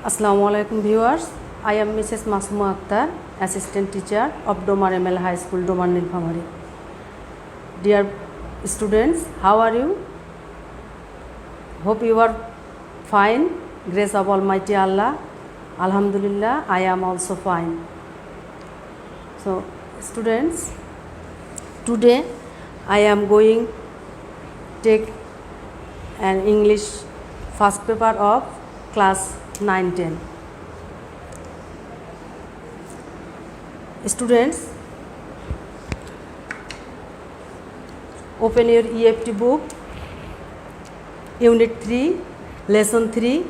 Assalamu alaikum viewers. I am Mrs. Masuma Akhtar, Assistant Teacher of Domar ML High School, Domar Nilphamari. Dear students, how are you? Hope you are fine. Grace of Almighty Allah. Alhamdulillah, I am also fine. So, students, today I am going to take an English first paper of class 9-10. Students, open your EFT book, Unit 3, Lesson 3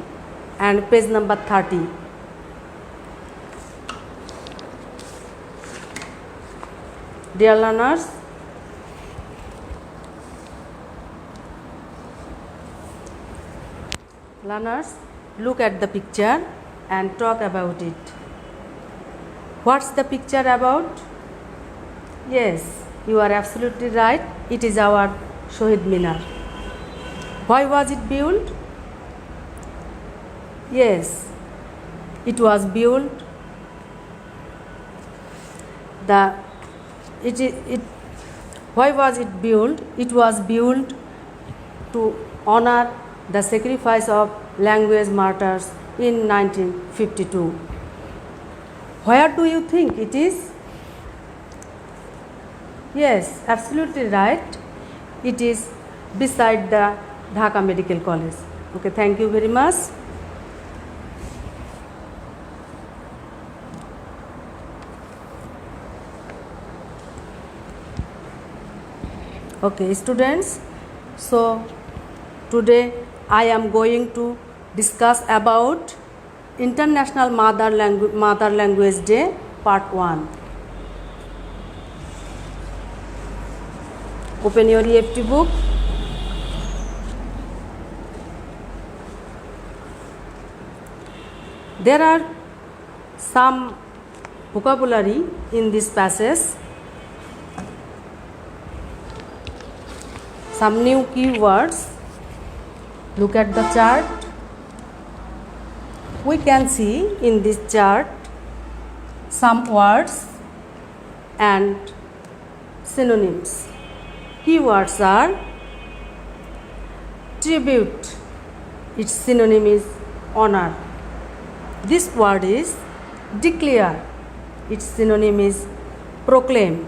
and page number 30. Dear learners, look at the picture and talk about it. What's the picture about? Yes, you are absolutely right. It is our Shohid Minar. Why was it built? Yes, it was built. Why was it built? It was built to honor the sacrifice of language martyrs in 1952. Where do you think it is? Yes, absolutely right. It is beside the Dhaka Medical College. Okay, thank you very much. Okay, students, so today I am going to discuss about International Mother Language Day Part 1. Open your EFT book. There are some vocabulary in this passage, some new keywords. Look at the chart. We can see in this chart some words and synonyms. Keywords are tribute. Its synonym is honor. This word is declare. Its synonym is proclaim.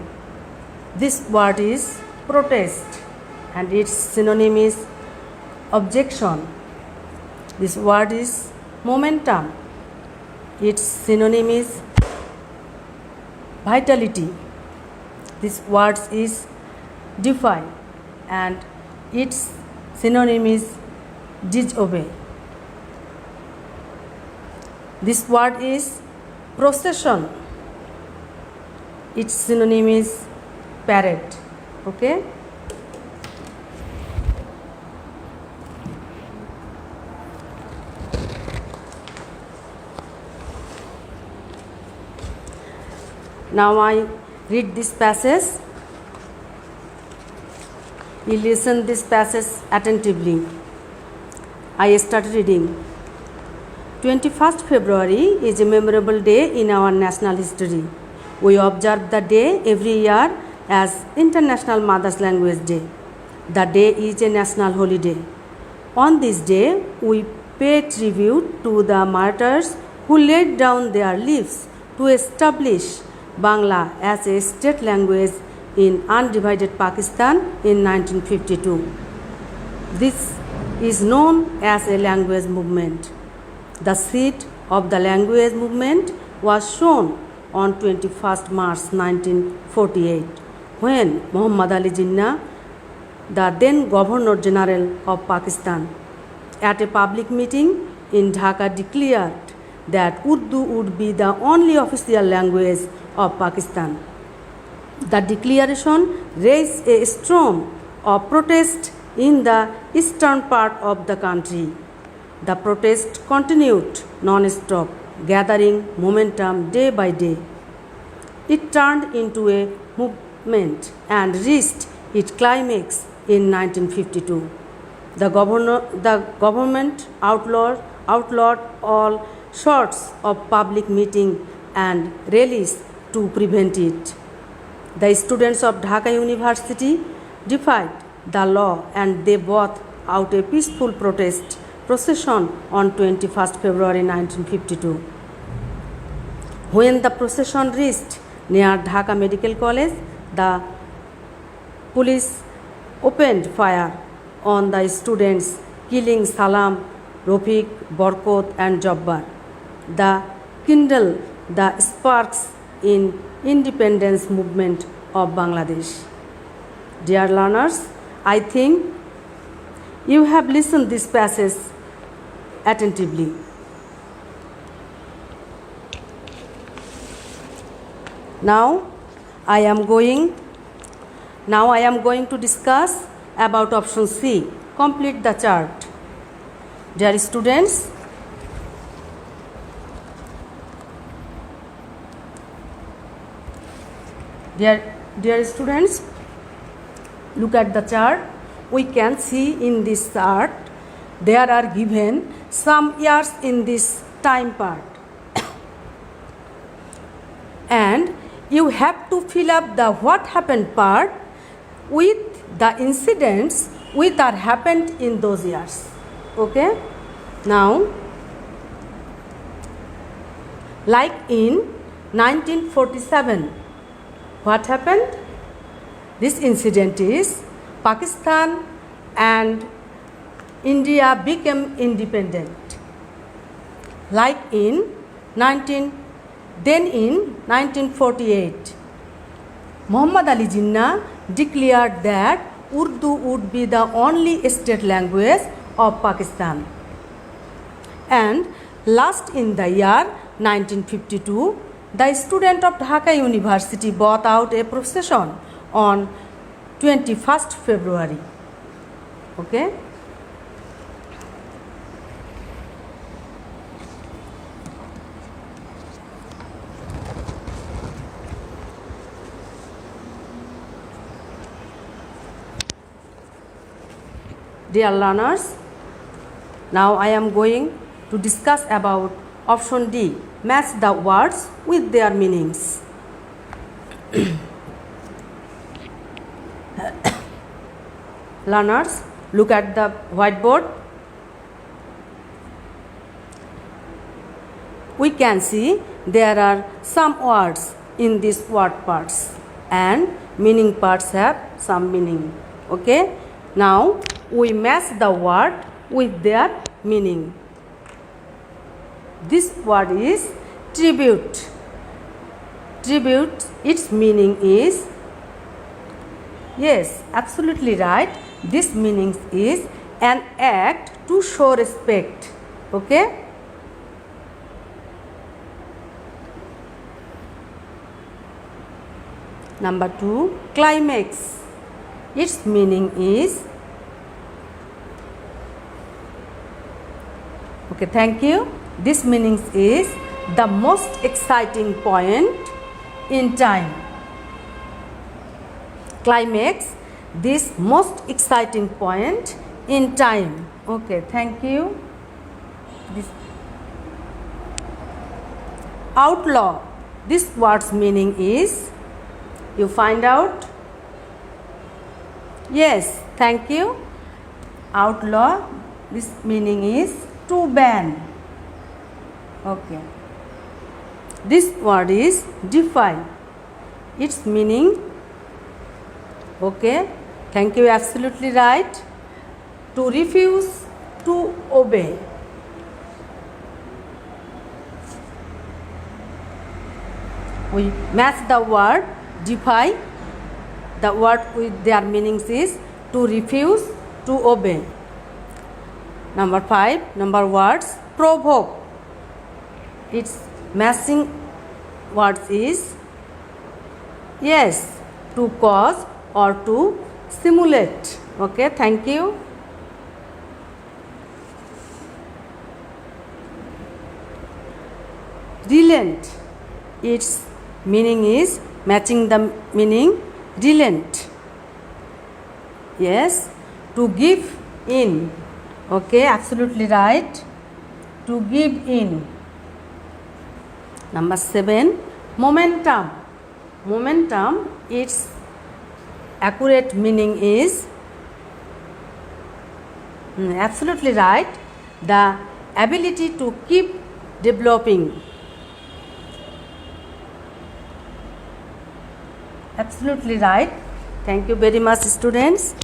This word is protest and its synonym is objection. This word is momentum. Its synonym is vitality. This word is defy and its synonym is disobey. This word is procession. Its synonym is parade. Okay? Now I read this passage. You listen this passage attentively. I start reading. 21st February is a memorable day in our national history. We observe the day every year as International Mother's Language Day. The day is a national holiday. On this day, we pay tribute to the martyrs who laid down their lives to establish Bangla as a state language in undivided Pakistan in 1952. This is known as a language movement. The seat of the language movement was shown on 21st March 1948 when Muhammad Ali Jinnah, the then Governor General of Pakistan, at a public meeting in Dhaka declared that Urdu would be the only official language of Pakistan. The declaration raised a storm of protest in the eastern part of the country. The protest continued non-stop, gathering momentum day by day. It turned into a movement and reached its climax in 1952. The government outlawed outlawed all sorts of public meeting and rallies to prevent it. The students of Dhaka University defied the law and they brought out a peaceful protest procession on 21st February 1952. When the procession reached near Dhaka Medical College, the police opened fire on the students, killing Salam, Rafiq, Barkot and Jabbar. The kindled the sparks in independence movement of Bangladesh. Dear learners, I think you have listened this passage attentively. Now I am going to discuss about option C. Complete the chart. Dear students, look at the chart. We can see in this chart there are given some years in this time part and you have to fill up the what happened part with the incidents which are happened in those years. Okay? Now, like in 1947, what happened? This incident is Pakistan and India became independent. Like in 1948, Muhammad Ali Jinnah declared that Urdu would be the only state language of Pakistan. And last in the year 1952, the student of Dhaka University brought out a procession on 21st February. Okay? Dear learners, now I am going to discuss about option D. Match the words with their meanings. Learners, look at the whiteboard. We can see there are some words in these word parts and meaning parts have some meaning. Okay? Now we match the word with their meaning. This word is tribute. Tribute, its meaning is, yes, absolutely right. This meaning is an act to show respect. Okay? Number 2, climax. Its meaning is, okay, thank you. This meaning is the most exciting point in time. Climax, this most exciting point in time. Okay, thank you. This outlaw, this word's meaning is, you find out? Yes, thank you. Outlaw, this meaning is to ban. Okay. This word is defy. Its meaning, okay, thank you, absolutely right. To refuse to obey. We match the word defy. The word with their meanings is to refuse to obey. Number 5, number words, provoke. Its matching words is, yes, to cause or to simulate. Okay, thank you. Relent. Its meaning is matching the meaning, relent. Yes, to give in. Okay, absolutely right. to give in. Number 7, momentum. Momentum, its accurate meaning is absolutely right, the ability to keep developing. Absolutely right. Thank you very much, students.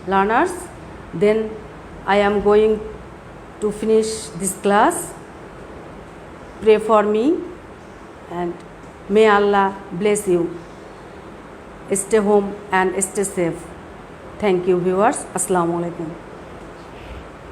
Learners, then I am going to finish this class. Pray for me and may Allah bless you. Stay home and stay safe. Thank you, viewers. Assalamu alaikum.